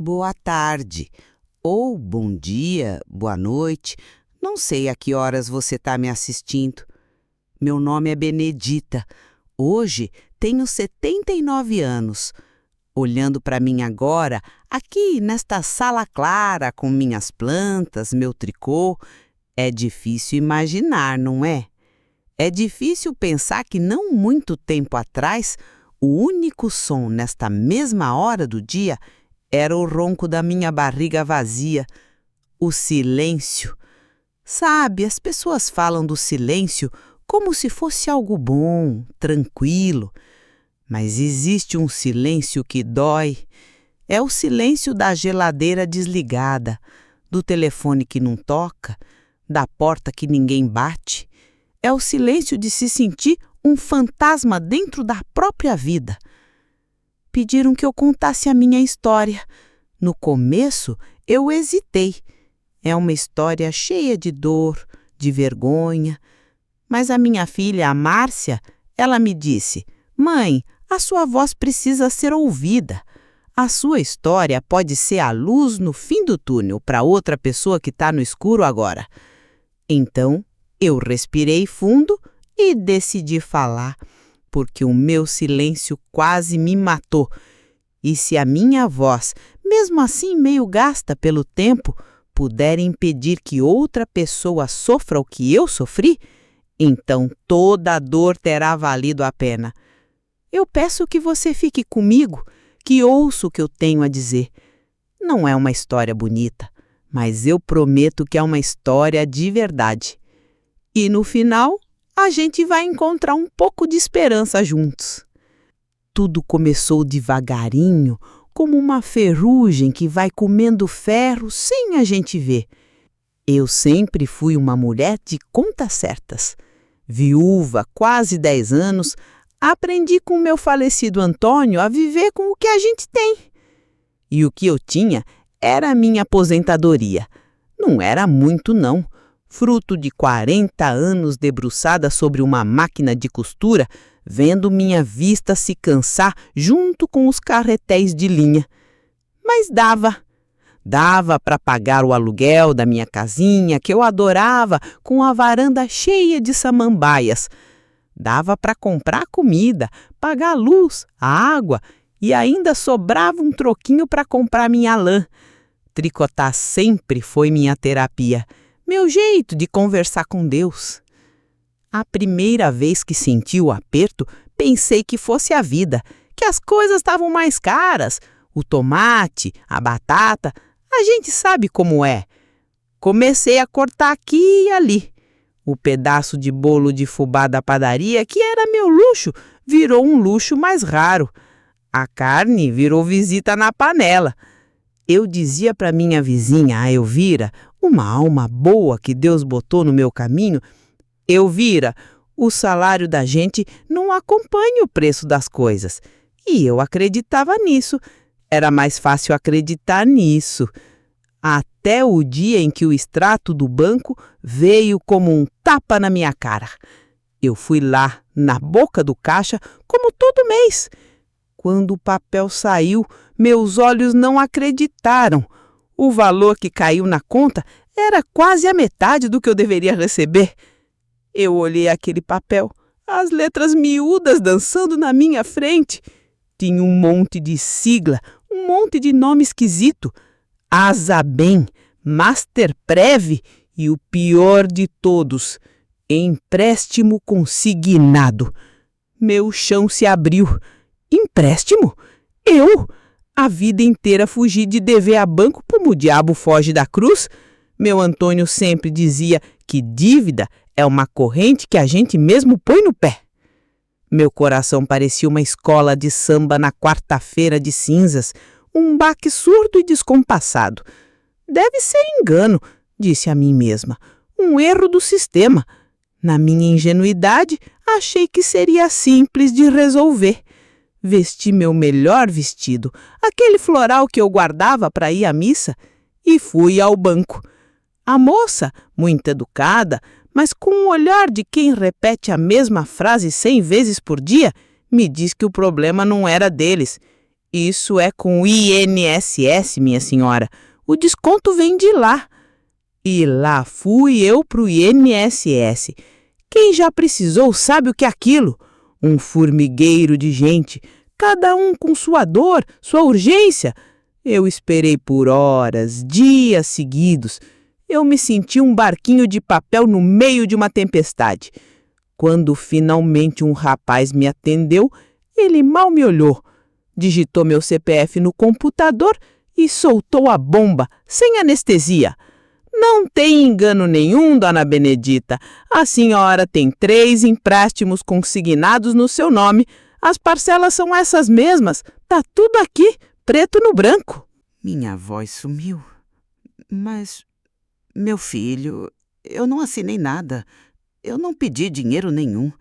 boa tarde, ou bom dia, boa noite. Não sei a que horas você está me assistindo. Meu nome é Benedita. Hoje tenho 79 anos. Olhando para mim agora, aqui nesta sala clara, com minhas plantas, meu tricô, é difícil imaginar, não é? É difícil pensar que não muito tempo atrás, o único som nesta mesma hora do dia era o ronco da minha barriga vazia, o silêncio. Sabe, as pessoas falam do silêncio como se fosse algo bom, tranquilo. Mas existe um silêncio que dói. É o silêncio da geladeira desligada, do telefone que não toca, da porta que ninguém bate. É o silêncio de se sentir um fantasma dentro da própria vida. Pediram que eu contasse a minha história. No começo, eu hesitei. É uma história cheia de dor, de vergonha. Mas a minha filha, a Márcia, ela me disse: "Mãe, a sua voz precisa ser ouvida. A sua história pode ser a luz no fim do túnel para outra pessoa que está no escuro agora." Então, eu respirei fundo e decidi falar, porque o meu silêncio quase me matou. E se a minha voz, mesmo assim meio gasta pelo tempo, puder impedir que outra pessoa sofra o que eu sofri, então toda a dor terá valido a pena. Eu peço que você fique comigo, que ouça o que eu tenho a dizer. Não é uma história bonita, mas eu prometo que é uma história de verdade. E no final, a gente vai encontrar um pouco de esperança juntos. Tudo começou devagarinho, como uma ferrugem que vai comendo ferro sem a gente ver. Eu sempre fui uma mulher de contas certas. Viúva, quase 10 anos, aprendi com meu falecido Antônio a viver com o que a gente tem. E o que eu tinha era a minha aposentadoria. Não era muito, não. Fruto de 40 anos debruçada sobre uma máquina de costura, vendo minha vista se cansar junto com os carretéis de linha. Mas dava para pagar o aluguel da minha casinha, que eu adorava, com a varanda cheia de samambaias. Dava para comprar comida, pagar a luz, a água, e ainda sobrava um troquinho para comprar minha lã. Tricotar sempre foi minha terapia, meu jeito de conversar com Deus. A primeira vez que senti o aperto, pensei que fosse a vida, que as coisas estavam mais caras, o tomate, a batata, a gente sabe como é. Comecei a cortar aqui e ali. O pedaço de bolo de fubá da padaria, que era meu luxo, virou um luxo mais raro. A carne virou visita na panela. Eu dizia para minha vizinha, a Elvira, uma alma boa que Deus botou no meu caminho: "Elvira, o salário da gente não acompanha o preço das coisas." E eu acreditava nisso. Era mais fácil acreditar nisso. Até o dia em que o extrato do banco veio como um tapa na minha cara. Eu fui lá, na boca do caixa, como todo mês. Quando o papel saiu, meus olhos não acreditaram. O valor que caiu na conta era quase a metade do que eu deveria receber. Eu olhei aquele papel, as letras miúdas dançando na minha frente. Tinha um monte de sigla, um monte de nome esquisito. Asabem, Masterprev e o pior de todos, empréstimo consignado. Meu chão se abriu. Empréstimo? Eu? A vida inteira fugi de dever a banco como o diabo foge da cruz. Meu Antônio sempre dizia que dívida é uma corrente que a gente mesmo põe no pé. Meu coração parecia uma escola de samba na quarta-feira de cinzas, um baque surdo e descompassado. Deve ser engano, disse a mim mesma, um erro do sistema. Na minha ingenuidade, achei que seria simples de resolver. Vesti meu melhor vestido, aquele floral que eu guardava para ir à missa, e fui ao banco. A moça, muito educada, mas com um olhar de quem repete a mesma frase 100 vezes por dia, me disse que o problema não era deles. Isso é com o INSS, minha senhora. O desconto vem de lá. E lá fui eu pro INSS. Quem já precisou sabe o que é aquilo? Um formigueiro de gente, cada um com sua dor, sua urgência. Eu esperei por horas, dias seguidos. Eu me senti um barquinho de papel no meio de uma tempestade. Quando finalmente um rapaz me atendeu, ele mal me olhou. Digitou meu CPF no computador e soltou a bomba, sem anestesia. Não tem engano nenhum, dona Benedita. A senhora tem 3 empréstimos consignados no seu nome. As parcelas são essas mesmas. Tá tudo aqui, preto no branco. Minha voz sumiu. Mas, meu filho, eu não assinei nada. Eu não pedi dinheiro nenhum.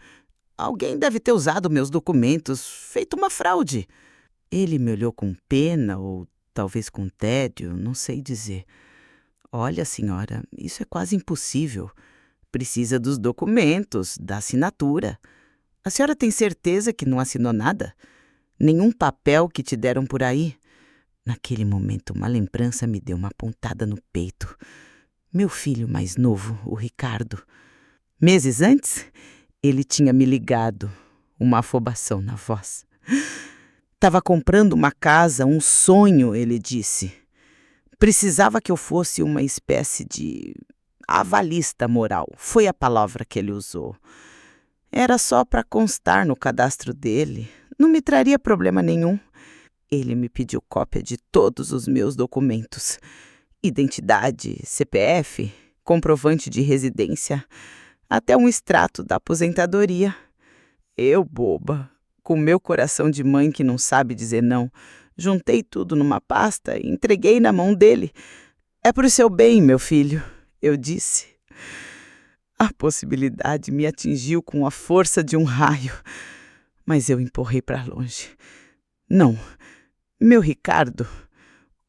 Alguém deve ter usado meus documentos, feito uma fraude. Ele me olhou com pena ou talvez com tédio, não sei dizer. Olha, senhora, isso é quase impossível. Precisa dos documentos, da assinatura. A senhora tem certeza que não assinou nada? Nenhum papel que te deram por aí? Naquele momento, uma lembrança me deu uma pontada no peito. Meu filho mais novo, o Ricardo. Meses antes, ele tinha me ligado, uma afobação na voz. Estava comprando uma casa, um sonho, ele disse. Precisava que eu fosse uma espécie de avalista moral. Foi a palavra que ele usou. Era só para constar no cadastro dele. Não me traria problema nenhum. Ele me pediu cópia de todos os meus documentos. Identidade, CPF, comprovante de residência, até um extrato da aposentadoria. Eu, boba, com meu coração de mãe que não sabe dizer não, juntei tudo numa pasta e entreguei na mão dele. É pro seu bem, meu filho, eu disse. A possibilidade me atingiu com a força de um raio, mas eu empurrei para longe. Não, meu Ricardo,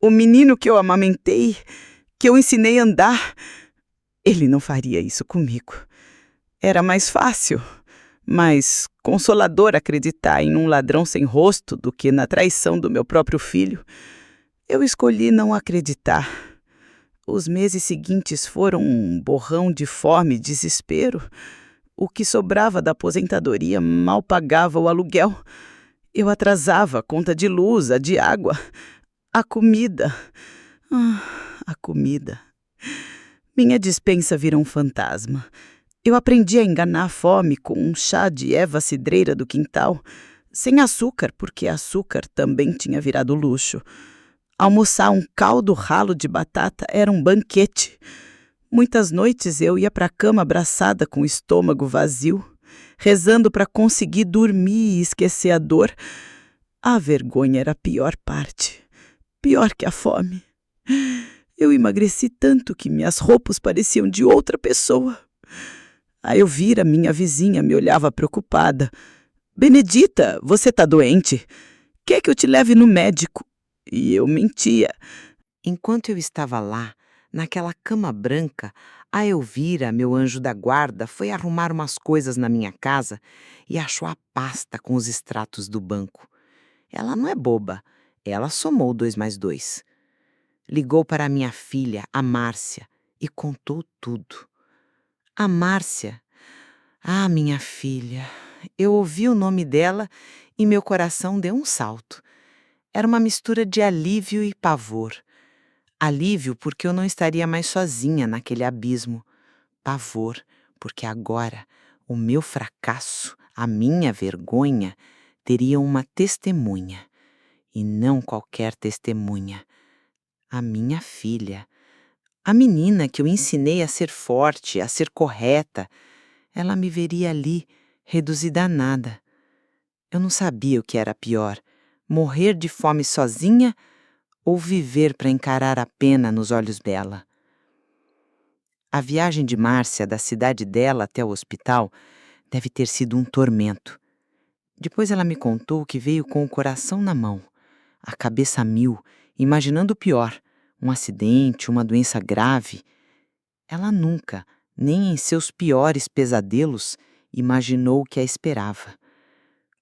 o menino que eu amamentei, que eu ensinei a andar, ele não faria isso comigo. Era mais fácil, mais consolador acreditar em um ladrão sem rosto do que na traição do meu próprio filho. Eu escolhi não acreditar. Os meses seguintes foram um borrão de fome e desespero. O que sobrava da aposentadoria mal pagava o aluguel. Eu atrasava a conta de luz, a de água, a comida. A comida. Minha despensa virou um fantasma. Eu aprendi a enganar a fome com um chá de erva cidreira do quintal, sem açúcar, porque açúcar também tinha virado luxo. Almoçar um caldo ralo de batata era um banquete. Muitas noites eu ia para a cama abraçada com o estômago vazio, rezando para conseguir dormir e esquecer a dor. A vergonha era a pior parte, pior que a fome. Eu emagreci tanto que minhas roupas pareciam de outra pessoa. A Elvira, minha vizinha, me olhava preocupada. Benedita, você tá doente? Quer que eu te leve no médico? E eu mentia. Enquanto eu estava lá, naquela cama branca, a Elvira, meu anjo da guarda, foi arrumar umas coisas na minha casa e achou a pasta com os extratos do banco. Ela não é boba. Ela somou 2 mais 2. Ligou para minha filha, a Márcia, e contou tudo. A Márcia. Ah, minha filha. Eu ouvi o nome dela e meu coração deu um salto. Era uma mistura de alívio e pavor. Alívio porque eu não estaria mais sozinha naquele abismo. Pavor porque agora o meu fracasso, a minha vergonha, teria uma testemunha. E não qualquer testemunha. A minha filha. A menina que eu ensinei a ser forte, a ser correta. Ela me veria ali, reduzida a nada. Eu não sabia o que era pior, morrer de fome sozinha ou viver para encarar a pena nos olhos dela. A viagem de Márcia da cidade dela até o hospital deve ter sido um tormento. Depois ela me contou que veio com o coração na mão, a cabeça a mil, imaginando o pior, um acidente, uma doença grave. Ela nunca, nem em seus piores pesadelos, imaginou o que a esperava.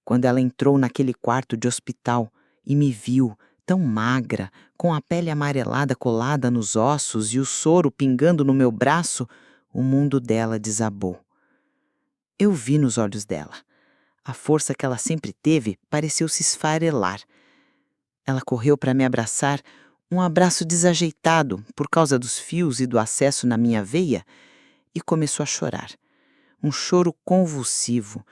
Quando ela entrou naquele quarto de hospital e me viu, tão magra, com a pele amarelada colada nos ossos e o soro pingando no meu braço, o mundo dela desabou. Eu vi nos olhos dela. A força que ela sempre teve pareceu se esfarelar. Ela correu para me abraçar, um abraço desajeitado por causa dos fios e do acesso na minha veia, e começou a chorar. Um choro convulsivo,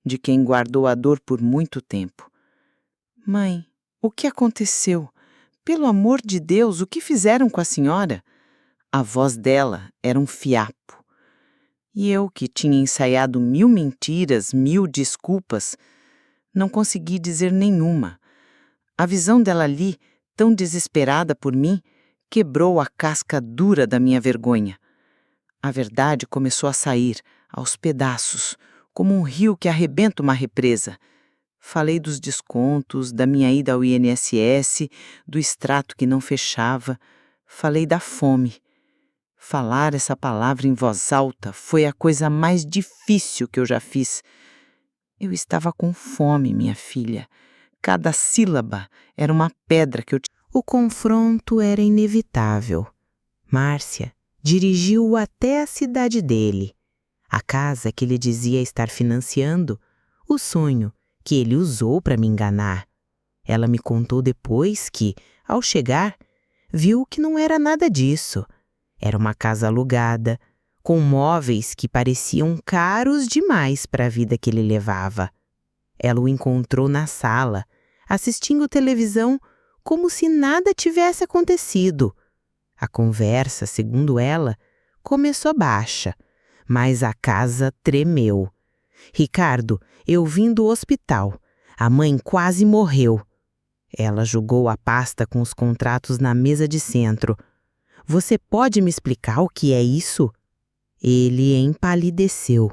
de quem guardou a dor por muito tempo. Mãe, o que aconteceu? Pelo amor de Deus, o que fizeram com a senhora? A voz dela era um fiapo. E eu, que tinha ensaiado 1000 mentiras, 1000 desculpas, não consegui dizer nenhuma. A visão dela ali, tão desesperada por mim, quebrou a casca dura da minha vergonha. A verdade começou a sair, aos pedaços, como um rio que arrebenta uma represa. Falei dos descontos, da minha ida ao INSS, do extrato que não fechava. Falei da fome. Falar essa palavra em voz alta foi a coisa mais difícil que eu já fiz. Eu estava com fome, minha filha. Cada sílaba era uma pedra que eu tinha. O confronto era inevitável. Márcia dirigiu-o até a cidade dele, a casa que ele dizia estar financiando, o sonho que ele usou para me enganar. Ela me contou depois que, ao chegar, viu que não era nada disso. Era uma casa alugada, com móveis que pareciam caros demais para a vida que ele levava. Ela o encontrou na sala, assistindo televisão como se nada tivesse acontecido. A conversa, segundo ela, começou baixa, mas a casa tremeu. Ricardo, eu vim do hospital. A mãe quase morreu. Ela jogou a pasta com os contratos na mesa de centro. Você pode me explicar o que é isso? Ele empalideceu.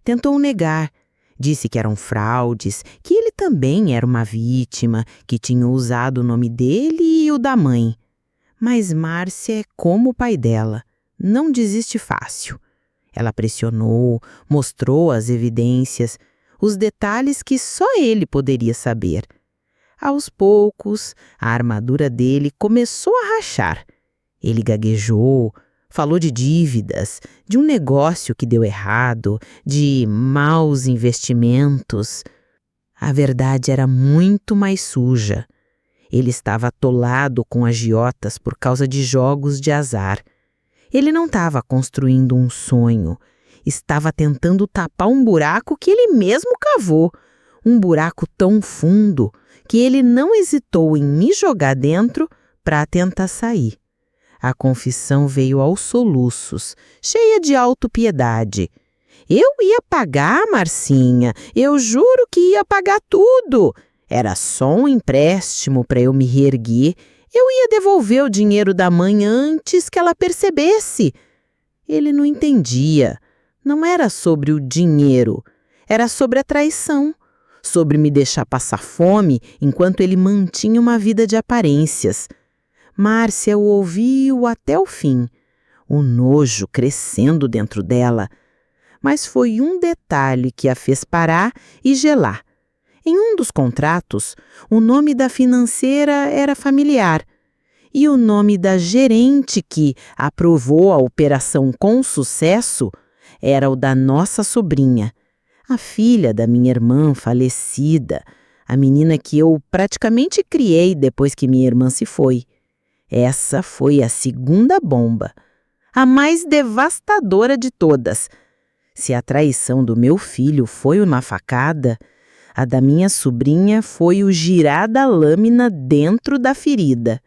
Tentou negar. Disse que eram fraudes, que ele também era uma vítima, que tinha usado o nome dele e o da mãe. Mas Márcia é como o pai dela. Não desiste fácil. Ela pressionou, mostrou as evidências, os detalhes que só ele poderia saber. Aos poucos, a armadura dele começou a rachar. Ele gaguejou, falou de dívidas, de um negócio que deu errado, de maus investimentos. A verdade era muito mais suja. Ele estava atolado com agiotas por causa de jogos de azar. Ele não estava construindo um sonho, estava tentando tapar um buraco que ele mesmo cavou, um buraco tão fundo que ele não hesitou em me jogar dentro para tentar sair. A confissão veio aos soluços, cheia de autopiedade. Eu ia pagar, Marcinha, eu juro que ia pagar tudo. Era só um empréstimo para eu me reerguer. Eu ia devolver o dinheiro da mãe antes que ela percebesse. Ele não entendia. Não era sobre o dinheiro, era sobre a traição, sobre me deixar passar fome enquanto ele mantinha uma vida de aparências. Márcia o ouviu até o fim, o nojo crescendo dentro dela. Mas foi um detalhe que a fez parar e gelar. Em um dos contratos, o nome da financeira era familiar e o nome da gerente que aprovou a operação com sucesso era o da nossa sobrinha, a filha da minha irmã falecida, a menina que eu praticamente criei depois que minha irmã se foi. Essa foi a segunda bomba, a mais devastadora de todas. Se a traição do meu filho foi uma facada, a da minha sobrinha foi o girar da lâmina dentro da ferida.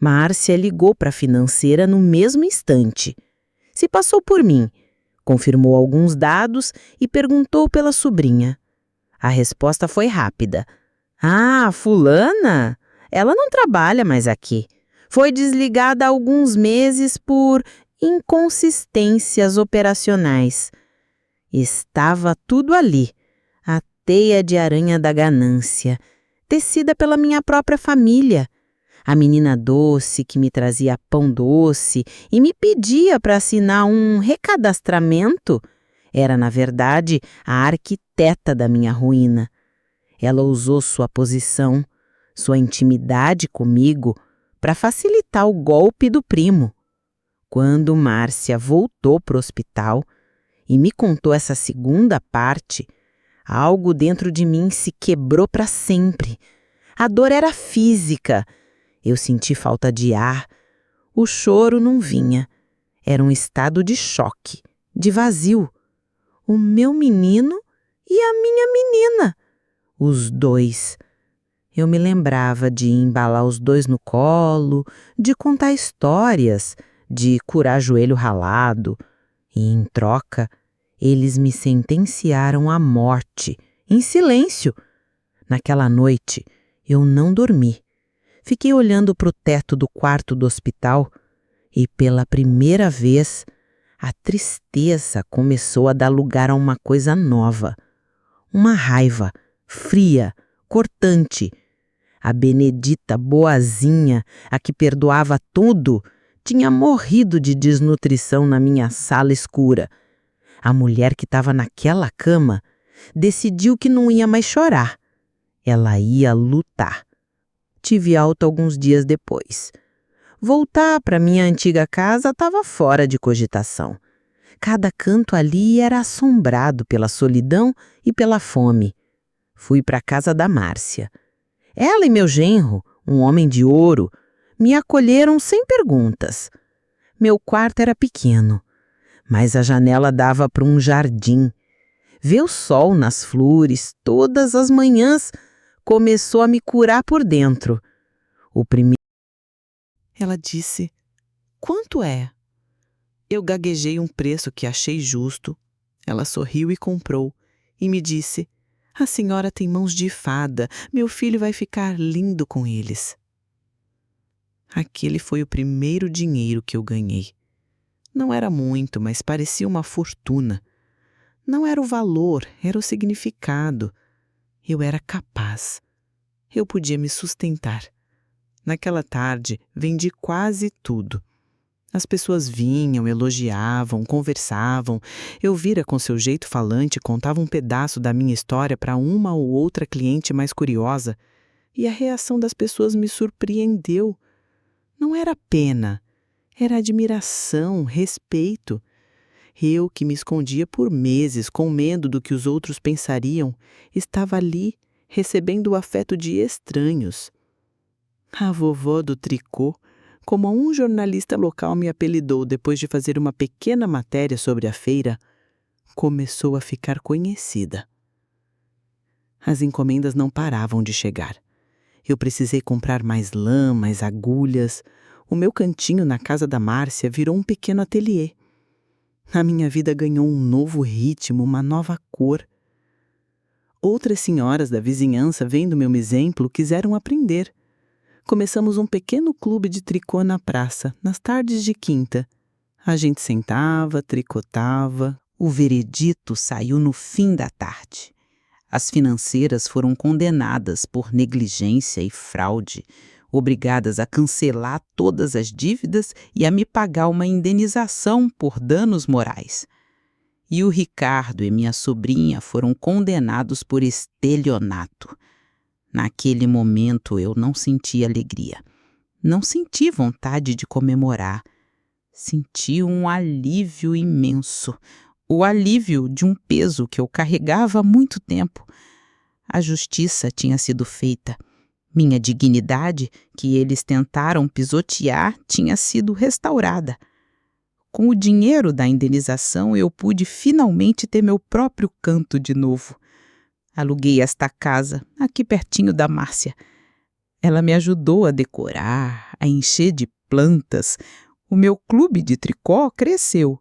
Márcia ligou para a financeira no mesmo instante. Se passou por mim, confirmou alguns dados e perguntou pela sobrinha. A resposta foi rápida. Ah, fulana? Ela não trabalha mais aqui. Foi desligada há alguns meses por inconsistências operacionais. Estava tudo ali, a teia de aranha da ganância, tecida pela minha própria família. A menina doce que me trazia pão doce e me pedia para assinar um recadastramento era, na verdade, a arquiteta da minha ruína. Ela usou sua posição, sua intimidade comigo para facilitar o golpe do primo. Quando Márcia voltou para o hospital e me contou essa segunda parte, algo dentro de mim se quebrou para sempre. A dor era física. Eu senti falta de ar. O choro não vinha. Era um estado de choque, de vazio. O meu menino e a minha menina. Os dois. Eu me lembrava de embalar os dois no colo, de contar histórias, de curar joelho ralado. E, em troca, eles me sentenciaram à morte, em silêncio. Naquela noite, eu não dormi. Fiquei olhando para o teto do quarto do hospital e, pela primeira vez, a tristeza começou a dar lugar a uma coisa nova. Uma raiva, fria, cortante. A Benedita boazinha, a que perdoava tudo, tinha morrido de desnutrição na minha sala escura. A mulher que estava naquela cama decidiu que não ia mais chorar. Ela ia lutar. Tive alta alguns dias depois. Voltar para minha antiga casa estava fora de cogitação. Cada canto ali era assombrado pela solidão e pela fome. Fui para a casa da Márcia. Ela e meu genro, um homem de ouro, me acolheram sem perguntas. Meu quarto era pequeno, mas a janela dava para um jardim. Ver o sol nas flores todas as manhãs começou a me curar por dentro. O primeiro... Ela disse: "Quanto é?" Eu gaguejei um preço que achei justo. Ela sorriu e comprou, e me disse: "A senhora tem mãos de fada, meu filho vai ficar lindo com eles." Aquele foi o primeiro dinheiro que eu ganhei. Não era muito, mas parecia uma fortuna. Não era o valor, era o significado. Eu era capaz. Eu podia me sustentar. Naquela tarde, vendi quase tudo. As pessoas vinham, elogiavam, conversavam. Eu vira com seu jeito falante, contava um pedaço da minha história para uma ou outra cliente mais curiosa. E a reação das pessoas me surpreendeu. Não era pena, era admiração, respeito. Eu, que me escondia por meses com medo do que os outros pensariam, estava ali, recebendo o afeto de estranhos. A vovó do tricô, como um jornalista local me apelidou depois de fazer uma pequena matéria sobre a feira, começou a ficar conhecida. As encomendas não paravam de chegar. Eu precisei comprar mais lã, mais agulhas. O meu cantinho na casa da Márcia virou um pequeno ateliê. A minha vida ganhou um novo ritmo, uma nova cor. Outras senhoras da vizinhança, vendo meu exemplo, quiseram aprender. Começamos um pequeno clube de tricô na praça, nas tardes de quinta. A gente sentava, tricotava. O veredito saiu no fim da tarde. As financeiras foram condenadas por negligência e fraude, obrigadas a cancelar todas as dívidas e a me pagar uma indenização por danos morais. E o Ricardo e minha sobrinha foram condenados por estelionato. Naquele momento eu não senti alegria. Não senti vontade de comemorar. Senti um alívio imenso. O alívio de um peso que eu carregava há muito tempo. A justiça tinha sido feita. Minha dignidade, que eles tentaram pisotear, tinha sido restaurada. Com o dinheiro da indenização, eu pude finalmente ter meu próprio canto de novo. Aluguei esta casa, aqui pertinho da Márcia. Ela me ajudou a decorar, a encher de plantas. O meu clube de tricô cresceu.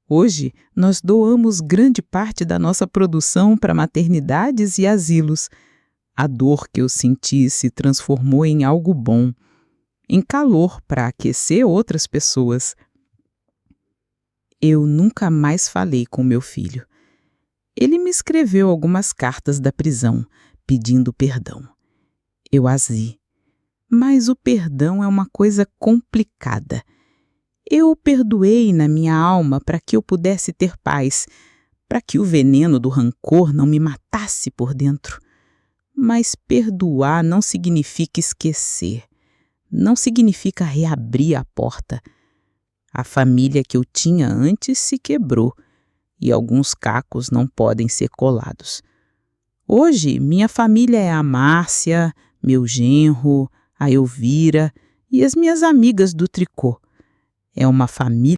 Hoje, nós doamos grande parte da nossa produção para maternidades e asilos. A dor que eu senti se transformou em algo bom, em calor para aquecer outras pessoas. Eu nunca mais falei com meu filho. Ele me escreveu algumas cartas da prisão, pedindo perdão. Eu as li. Mas o perdão é uma coisa complicada. Eu o perdoei na minha alma para que eu pudesse ter paz, para que o veneno do rancor não me matasse por dentro. Mas perdoar não significa esquecer. Não significa reabrir a porta. A família que eu tinha antes se quebrou e alguns cacos não podem ser colados. Hoje, minha família é a Márcia, meu genro, a Elvira e as minhas amigas do tricô. É uma família